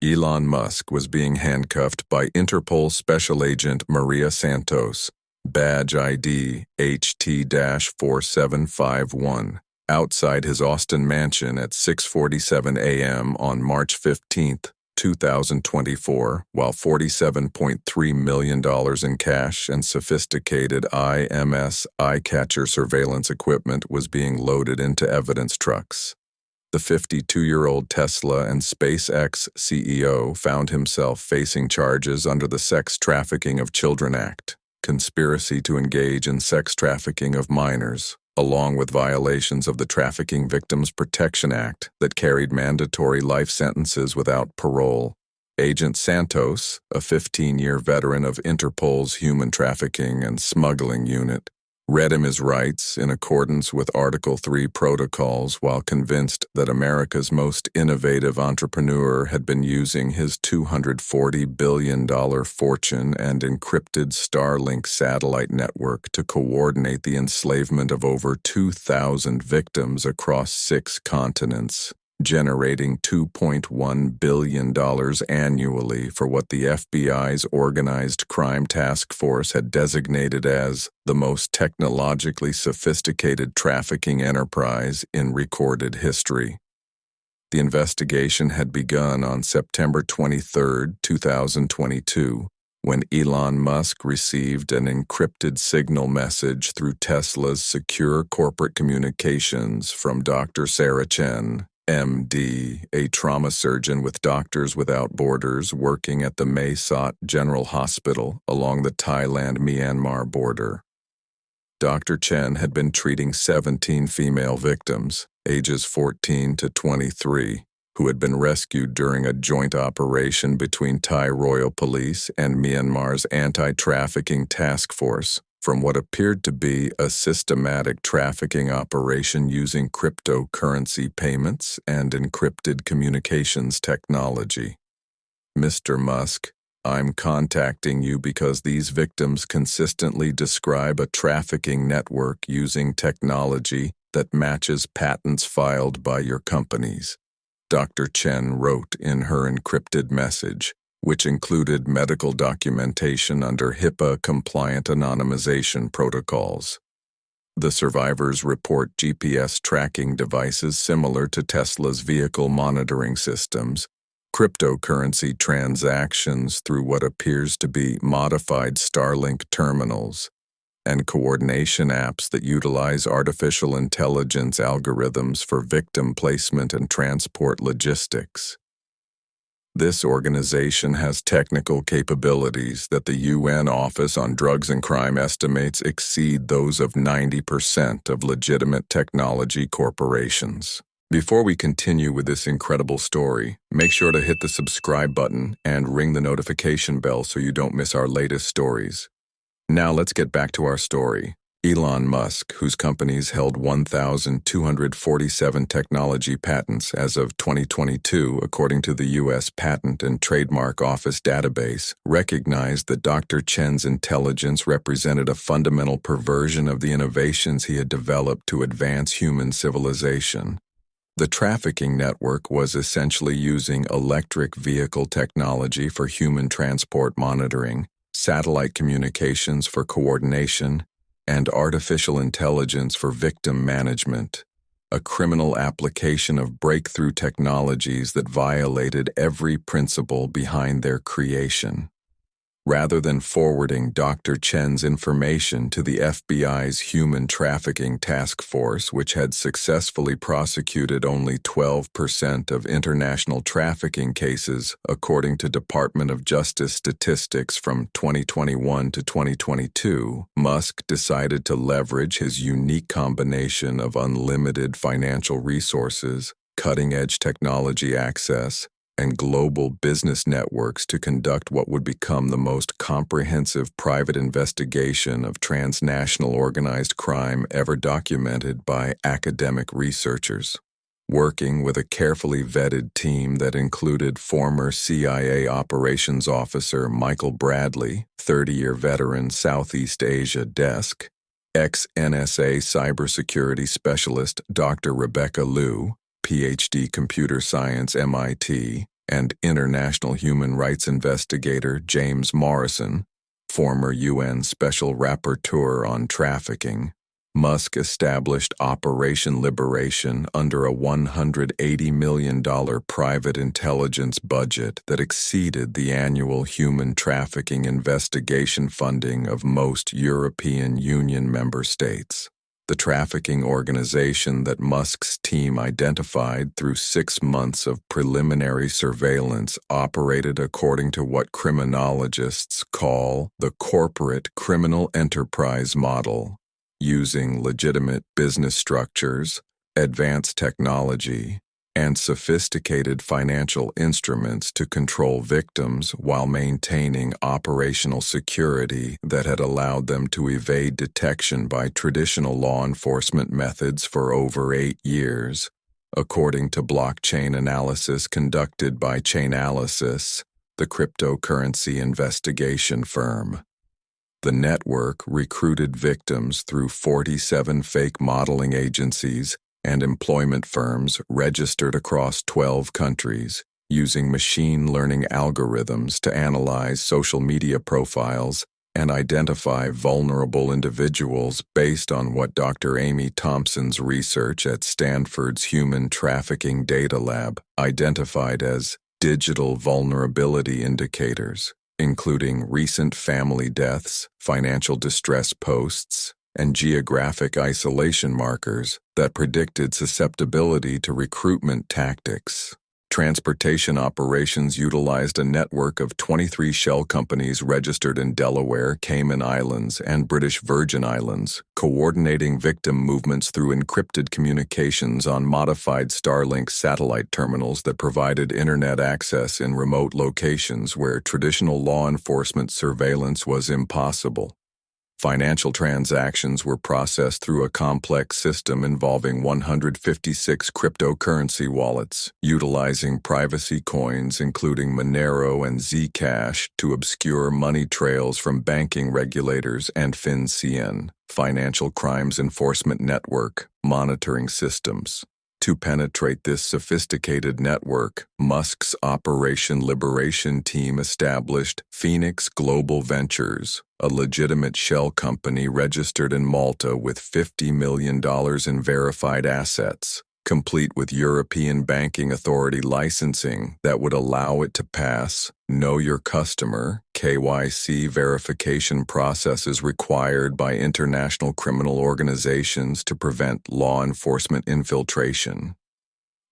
Elon Musk was being handcuffed by Interpol Special Agent Maria Santos, badge ID HT-4751, outside his Austin mansion at 6:47 a.m. on March 15, 2024, while $47.3 million in cash and sophisticated IMS eye-catcher surveillance equipment was being loaded into evidence trucks. The 52-year-old Tesla and SpaceX CEO found himself facing charges under the Sex Trafficking of Children Act, conspiracy to engage in sex trafficking of minors, along with violations of the Trafficking Victims Protection Act that carried mandatory life sentences without parole. Agent Santos, a 15-year veteran of Interpol's Human Trafficking and Smuggling Unit, read him his rights in accordance with Article 3 protocols while convinced that America's most innovative entrepreneur had been using his $240 billion fortune and encrypted Starlink satellite network to coordinate the enslavement of over 2,000 victims across 6 continents, generating $2.1 billion annually for what the FBI's Organized Crime Task Force had designated as the most technologically sophisticated trafficking enterprise in recorded history. The investigation had begun on September 23, 2022, when Elon Musk received an encrypted signal message through Tesla's secure corporate communications from Dr. Sarah Chen, MD, a trauma surgeon with Doctors Without Borders working at the Mae Sot General Hospital along the Thailand-Myanmar border. Dr. Chen had been treating 17 female victims, ages 14 to 23, who had been rescued during a joint operation between Thai Royal Police and Myanmar's Anti-Trafficking Task Force, from what appeared to be a systematic trafficking operation using cryptocurrency payments and encrypted communications technology. Mr. Musk, I'm contacting you because these victims consistently describe a trafficking network using technology that matches patents filed by your companies, Dr. Chen wrote in her encrypted message, which included medical documentation under HIPAA-compliant anonymization protocols. The survivors report GPS tracking devices similar to Tesla's vehicle monitoring systems, cryptocurrency transactions through what appears to be modified Starlink terminals, and coordination apps that utilize artificial intelligence algorithms for victim placement and transport logistics. This organization has technical capabilities that the UN Office on Drugs and Crime estimates exceed those of 90% of legitimate technology corporations. Before we continue with this incredible story, make sure to hit the subscribe button and ring the notification bell so you don't miss our latest stories. Now let's get back to our story. Elon Musk, whose companies held 1,247 technology patents as of 2022, according to the U.S. Patent and Trademark Office database, recognized that Dr. Chen's intelligence represented a fundamental perversion of the innovations he had developed to advance human civilization. The trafficking network was essentially using electric vehicle technology for human transport monitoring, satellite communications for coordination, and artificial intelligence for victim management, a criminal application of breakthrough technologies that violated every principle behind their creation. Rather than forwarding Dr. Chen's information to the FBI's Human Trafficking Task Force, which had successfully prosecuted only 12% of international trafficking cases, according to Department of Justice statistics from 2021 to 2022, Musk decided to leverage his unique combination of unlimited financial resources, cutting-edge technology access, and global business networks to conduct what would become the most comprehensive private investigation of transnational organized crime ever documented by academic researchers. Working with a carefully vetted team that included former CIA operations officer Michael Bradley, 30-year veteran Southeast Asia desk, ex-NSA cybersecurity specialist Dr. Rebecca Liu, PhD computer science MIT, and international human rights investigator James Morrison, former UN Special Rapporteur on Trafficking, Musk established Operation Liberation under a $180 million private intelligence budget that exceeded the annual human trafficking investigation funding of most European Union member states. The trafficking organization that Musk's team identified through 6 months of preliminary surveillance operated according to what criminologists call the corporate criminal enterprise model, using legitimate business structures, advanced technology, and sophisticated financial instruments to control victims while maintaining operational security that had allowed them to evade detection by traditional law enforcement methods for over 8 years, according to blockchain analysis conducted by Chainalysis, the cryptocurrency investigation firm. The network recruited victims through 47 fake modeling agencies and employment firms registered across 12 countries, using machine learning algorithms to analyze social media profiles and identify vulnerable individuals based on what Dr. Amy Thompson's research at Stanford's Human Trafficking Data Lab identified as digital vulnerability indicators, including recent family deaths, financial distress posts, and geographic isolation markers that predicted susceptibility to recruitment tactics. Transportation operations utilized a network of 23 shell companies registered in Delaware, Cayman Islands, and British Virgin Islands, coordinating victim movements through encrypted communications on modified Starlink satellite terminals that provided internet access in remote locations where traditional law enforcement surveillance was impossible. Financial transactions were processed through a complex system involving 156 cryptocurrency wallets, utilizing privacy coins including Monero and Zcash to obscure money trails from banking regulators and FinCEN, Financial Crimes Enforcement Network, monitoring systems. To penetrate this sophisticated network, Musk's Operation Liberation team established Phoenix Global Ventures, a legitimate shell company registered in Malta with $50 million in verified assets, complete with European Banking Authority licensing that would allow it to pass Know Your Customer (KYC) verification processes required by international criminal organizations to prevent law enforcement infiltration.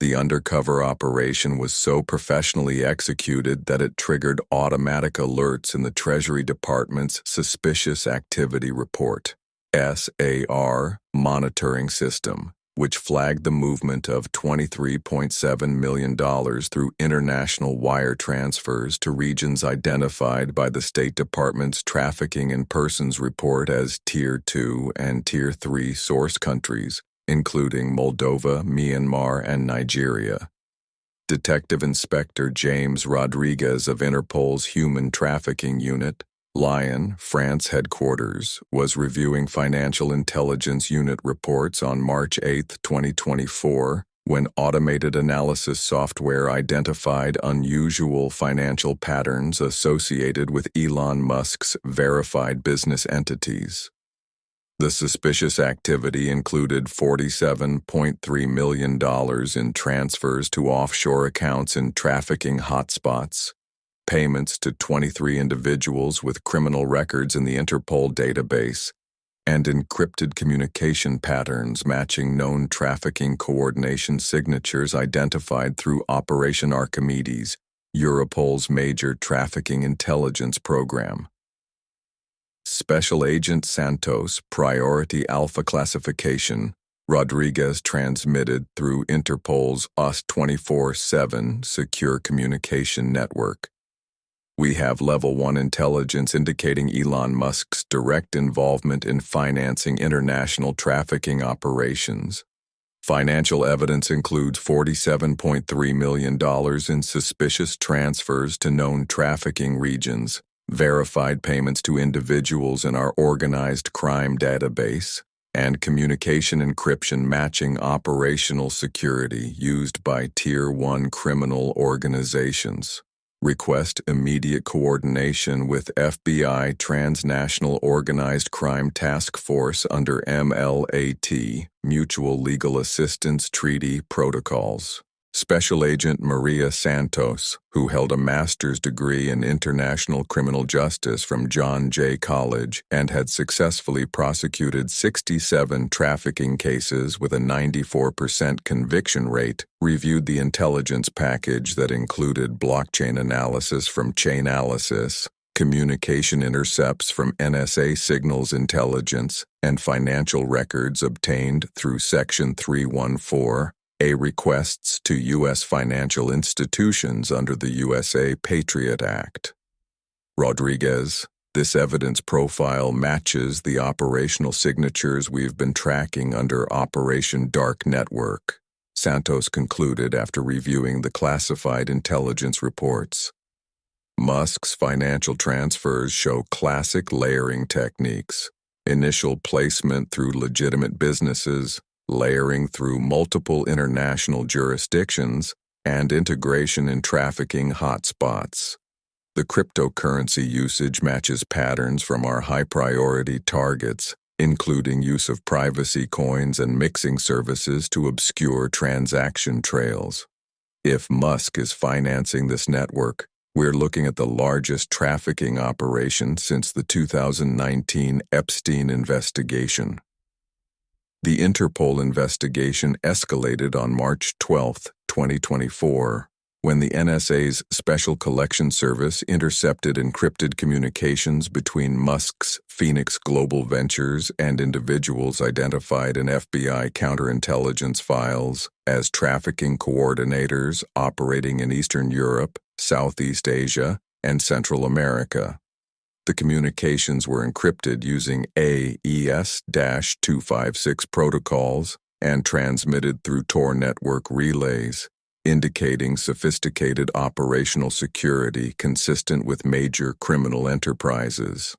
The undercover operation was so professionally executed that it triggered automatic alerts in the Treasury Department's Suspicious Activity Report (SAR) monitoring system, which flagged the movement of $23.7 million through international wire transfers to regions identified by the State Department's Trafficking in Persons report as Tier 2 and Tier 3 source countries, including Moldova, Myanmar, and Nigeria. Detective Inspector James Rodriguez of Interpol's Human Trafficking Unit, Lyon, France headquarters, was reviewing Financial Intelligence Unit reports on March 8, 2024, when automated analysis software identified unusual financial patterns associated with Elon Musk's verified business entities. The suspicious activity included $47.3 million in transfers to offshore accounts in trafficking hotspots, payments to 23 individuals with criminal records in the Interpol database, and encrypted communication patterns matching known trafficking coordination signatures identified through Operation Archimedes, Europol's major trafficking intelligence program. Special Agent Santos Priority Alpha Classification, Rodriguez transmitted through Interpol's US 24/7 secure communication network. We have Level 1 intelligence indicating Elon Musk's direct involvement in financing international trafficking operations. Financial evidence includes $47.3 million in suspicious transfers to known trafficking regions, verified payments to individuals in our organized crime database, and communication encryption matching operational security used by Tier 1 criminal organizations. Request immediate coordination with FBI Transnational Organized Crime Task Force under MLAT, Mutual Legal Assistance Treaty Protocols. Special Agent Maria Santos, who held a master's degree in international criminal justice from John Jay College and had successfully prosecuted 67 trafficking cases with a 94% conviction rate, reviewed the intelligence package that included blockchain analysis from Chainalysis, communication intercepts from NSA signals intelligence, and financial records obtained through Section 314. Requests to U.S. financial institutions under the USA Patriot Act. Rodriguez, this evidence profile matches the operational signatures we've been tracking under Operation Dark Network, Santos concluded after reviewing the classified intelligence reports. Musk's financial transfers show classic layering techniques: initial placement through legitimate businesses, layering through multiple international jurisdictions, and integration in trafficking hotspots. The cryptocurrency usage matches patterns from our high-priority targets, including use of privacy coins and mixing services to obscure transaction trails. If Musk is financing this network, we're looking at the largest trafficking operation since the 2019 Epstein investigation. The Interpol investigation escalated on March 12, 2024, when the NSA's Special Collection Service intercepted encrypted communications between Musk's Phoenix Global Ventures and individuals identified in FBI counterintelligence files as trafficking coordinators operating in Eastern Europe, Southeast Asia, and Central America. The communications were encrypted using AES-256 protocols and transmitted through Tor network relays, indicating sophisticated operational security consistent with major criminal enterprises.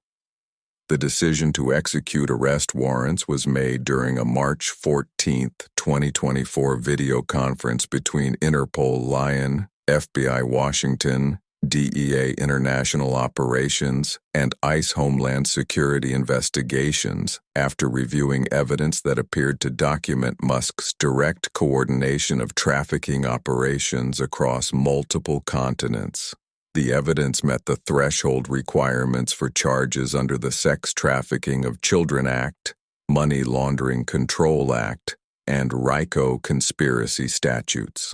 The decision to execute arrest warrants was made during a March 14, 2024 video conference between Interpol Lyon, FBI Washington, DEA International Operations, and ICE Homeland Security Investigations after reviewing evidence that appeared to document Musk's direct coordination of trafficking operations across multiple continents. The evidence met the threshold requirements for charges under the Sex Trafficking of Children Act, Money Laundering Control Act, and RICO conspiracy statutes.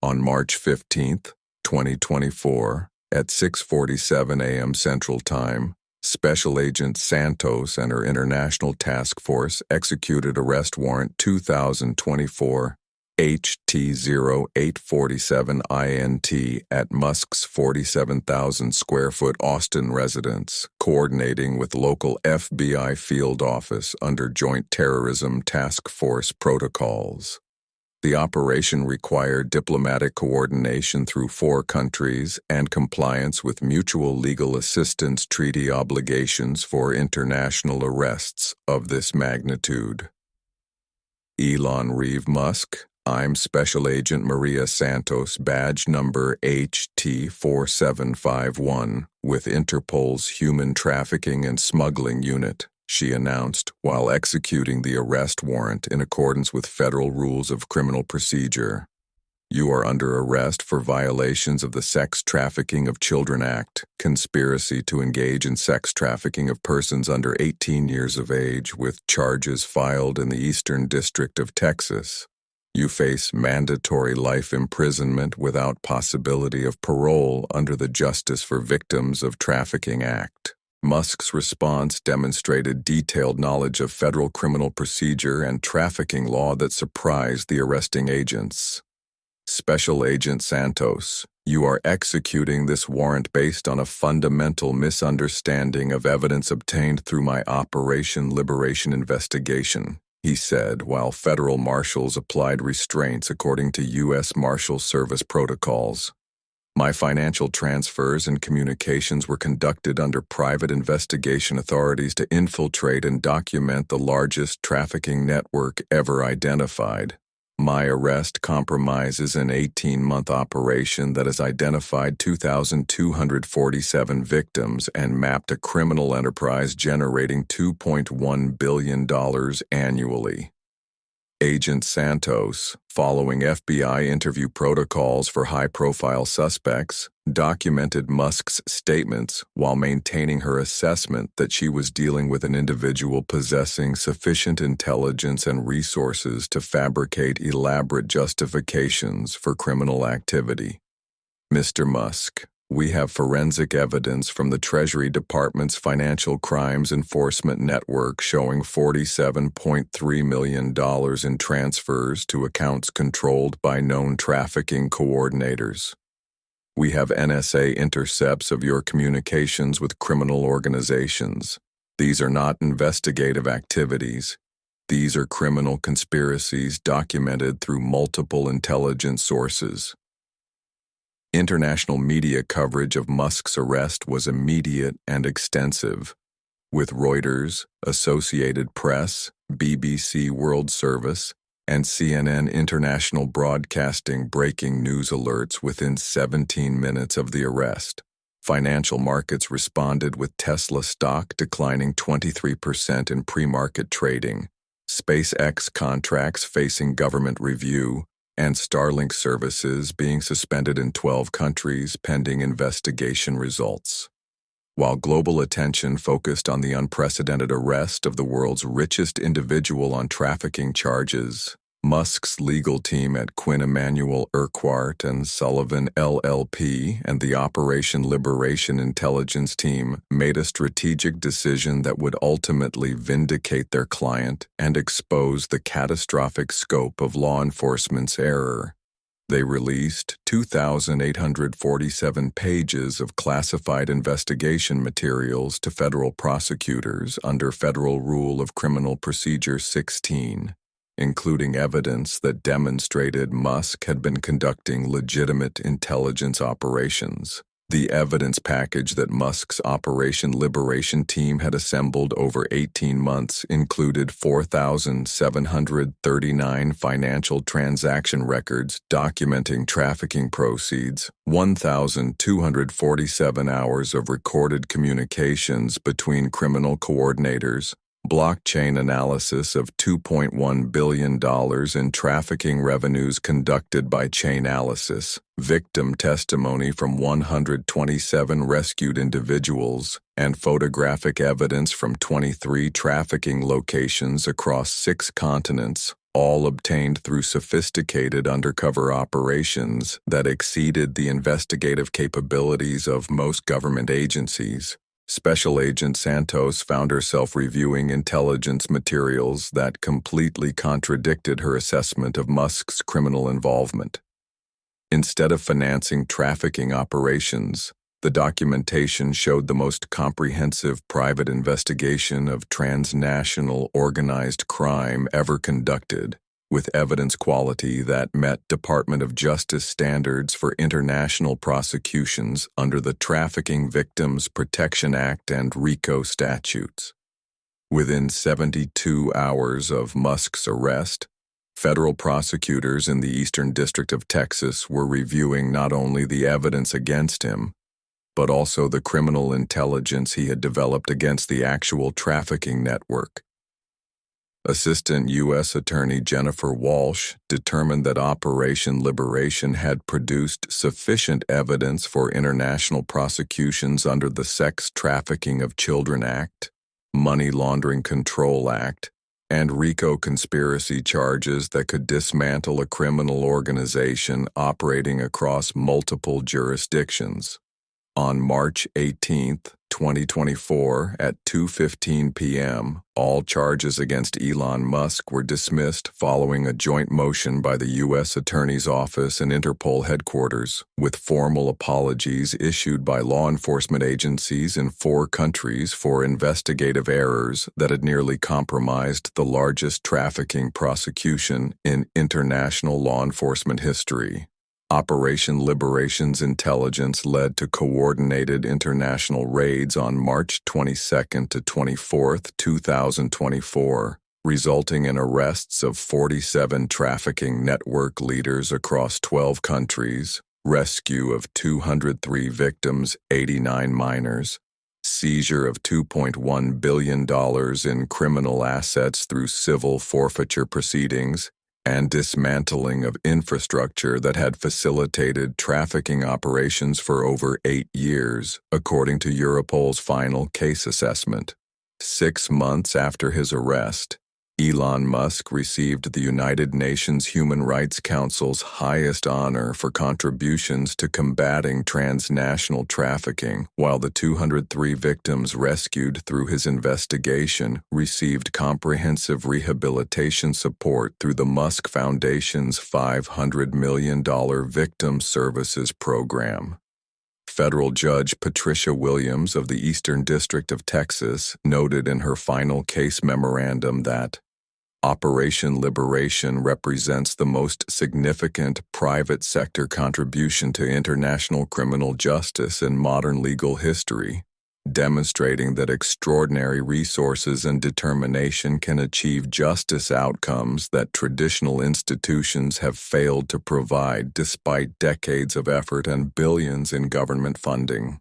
On March 15, 2024, at 6:47 a.m. Central Time, Special Agent Santos and her International Task Force executed Arrest Warrant 2024 HT0847 at Musk's 47,000 square foot Austin residence, coordinating with local FBI field office under Joint Terrorism Task Force protocols. The operation required diplomatic coordination through 4 countries and compliance with mutual legal assistance treaty obligations for international arrests of this magnitude. Elon Reeve Musk, I'm Special Agent Maria Santos, badge number HT4751, with Interpol's Human Trafficking and Smuggling Unit, she announced, while executing the arrest warrant in accordance with federal rules of criminal procedure. You are under arrest for violations of the Sex Trafficking of Children Act, conspiracy to engage in sex trafficking of persons under 18 years of age, with charges filed in the Eastern District of Texas. You face mandatory life imprisonment without possibility of parole under the Justice for Victims of Trafficking Act. Musk's response demonstrated detailed knowledge of federal criminal procedure and trafficking law that surprised the arresting agents. Special Agent Santos, you are executing this warrant based on a fundamental misunderstanding of evidence obtained through my Operation Liberation investigation, he said, while federal marshals applied restraints according to U.S. Marshal Service protocols. My financial transfers and communications were conducted under private investigation authorities to infiltrate and document the largest trafficking network ever identified. My arrest compromises an 18-month operation that has identified 2,247 victims and mapped a criminal enterprise generating $2.1 billion annually. Agent Santos, following FBI interview protocols for high-profile suspects, documented Musk's statements while maintaining her assessment that she was dealing with an individual possessing sufficient intelligence and resources to fabricate elaborate justifications for criminal activity. Mr. Musk, we have forensic evidence from the Treasury Department's Financial Crimes Enforcement Network showing $47.3 million in transfers to accounts controlled by known trafficking coordinators. We have NSA intercepts of your communications with criminal organizations. These are not investigative activities. These are criminal conspiracies documented through multiple intelligence sources. International media coverage of Musk's arrest was immediate and extensive, with Reuters, Associated Press, BBC World Service, and CNN International broadcasting breaking news alerts within 17 minutes of the arrest. Financial markets responded with Tesla stock declining 23% in pre-market trading, SpaceX contracts facing government review, and Starlink services being suspended in 12 countries pending investigation results. While global attention focused on the unprecedented arrest of the world's richest individual on trafficking charges, Musk's legal team at Quinn Emanuel Urquhart and Sullivan LLP and the Operation Liberation Intelligence team made a strategic decision that would ultimately vindicate their client and expose the catastrophic scope of law enforcement's error. They released 2,847 pages of classified investigation materials to federal prosecutors under Federal Rule of Criminal Procedure 16. Including evidence that demonstrated Musk had been conducting legitimate intelligence operations. The evidence package that Musk's Operation Liberation team had assembled over 18 months included 4,739 financial transaction records documenting trafficking proceeds, 1,247 hours of recorded communications between criminal coordinators, blockchain analysis of $2.1 billion in trafficking revenues conducted by Chainalysis, victim testimony from 127 rescued individuals, and photographic evidence from 23 trafficking locations across 6 continents, all obtained through sophisticated undercover operations that exceeded the investigative capabilities of most government agencies. Special Agent Santos found herself reviewing intelligence materials that completely contradicted her assessment of Musk's criminal involvement. Instead of financing trafficking operations, the documentation showed the most comprehensive private investigation of transnational organized crime ever conducted, with evidence quality that met Department of Justice standards for international prosecutions under the Trafficking Victims Protection Act and RICO statutes. Within 72 hours of Musk's arrest, federal prosecutors in the Eastern District of Texas were reviewing not only the evidence against him, but also the criminal intelligence he had developed against the actual trafficking network. Assistant U.S. Attorney Jennifer Walsh determined that Operation Liberation had produced sufficient evidence for international prosecutions under the Sex Trafficking of Children Act, Money Laundering Control Act, and RICO conspiracy charges that could dismantle a criminal organization operating across multiple jurisdictions. On March 18, 2024, at 2:15 p.m., all charges against Elon Musk were dismissed following a joint motion by the U.S. Attorney's Office and Interpol headquarters, with formal apologies issued by law enforcement agencies in 4 countries for investigative errors that had nearly compromised the largest trafficking prosecution in international law enforcement history. Operation Liberation's intelligence led to coordinated international raids on March 22nd to 24th, 2024, resulting in arrests of 47 trafficking network leaders across 12 countries, rescue of 203 victims, 89 minors, seizure of $2.1 billion in criminal assets through civil forfeiture proceedings, and dismantling of infrastructure that had facilitated trafficking operations for over 8 years, according to Europol's final case assessment. 6 months after his arrest, Elon Musk received the United Nations Human Rights Council's highest honor for contributions to combating transnational trafficking, while the 203 victims rescued through his investigation received comprehensive rehabilitation support through the Musk Foundation's $500 million Victim Services Program. Federal Judge Patricia Williams of the Eastern District of Texas noted in her final case memorandum that Operation Liberation represents the most significant private sector contribution to international criminal justice in modern legal history, demonstrating that extraordinary resources and determination can achieve justice outcomes that traditional institutions have failed to provide despite decades of effort and billions in government funding.